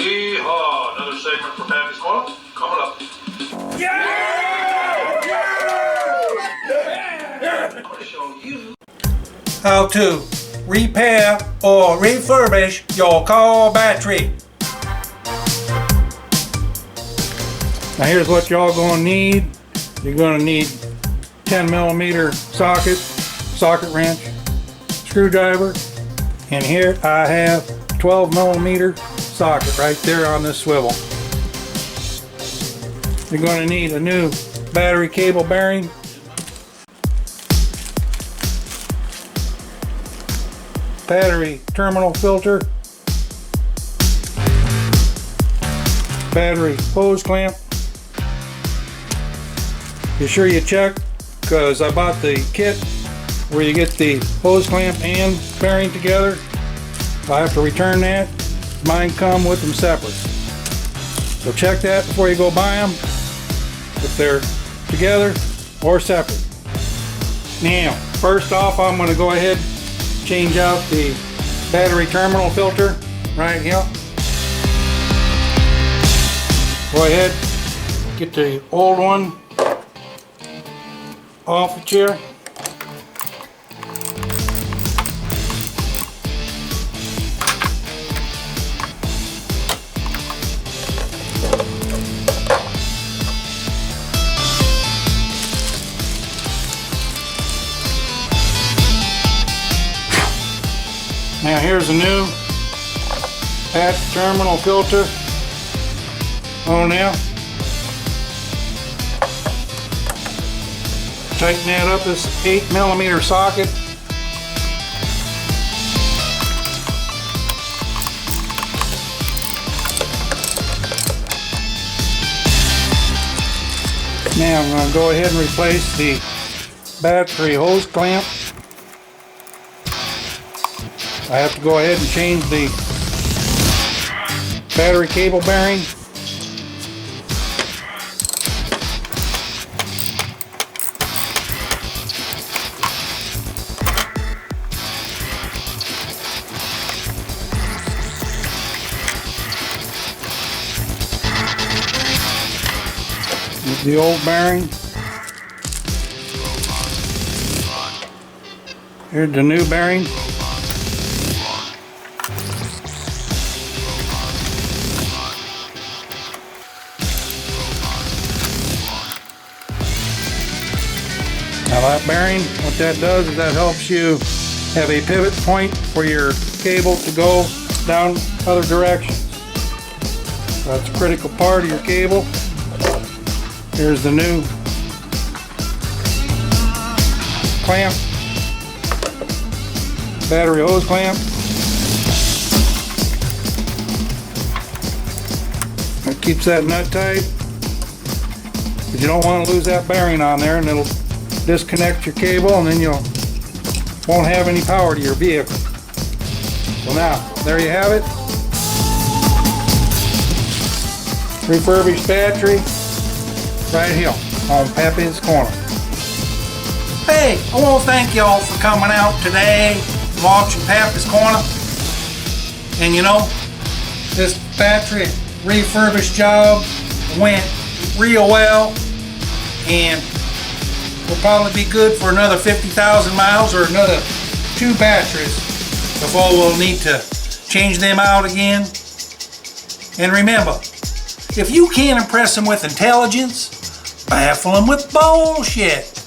Yeehaw! Another segment from Pappy's Corner coming up. Yeah! I'm gonna show you How to repair or refurbish your car battery. Now here's what y'all gonna need. You're gonna need 10mm socket wrench, screwdriver, and here I have 12mm socket right there on this swivel. You're going to need a new battery cable bearing, battery terminal filter, battery hose clamp. Be sure you check, because I bought the kit where you get the hose clamp and bearing together. If I have to return that, mine come with them separate. So check that before you go buy them, if they're together or separate. Now, first off, I'm going to go ahead and change out the battery terminal filter right here. Go ahead, get the old one off the chair. Now here's a new battery terminal filter on now. Tighten that up, this 8mm socket. Now I'm going to go ahead and replace the battery hose clamp. I have to go ahead and change the battery cable bearing. The old bearing. Here's the new bearing. Now that bearing, what that does is that helps you have a pivot point for your cable to go down other directions. That's a critical part of your cable. Here's the new clamp, battery hose clamp. That keeps that nut tight, but you don't want to lose that bearing on there, and it'll disconnect your cable, and then you won't have any power to your vehicle. So now, there you have it. Refurbished battery. Right here on Pappy's Corner. Hey, I want to thank y'all for coming out today, watching Pappy's Corner. And you know, this battery refurbish job went real well, and will probably be good for another 50,000 miles or another 2 batteries before we'll need to change them out again. And remember, if you can't impress them with intelligence, baffle them with bullshit.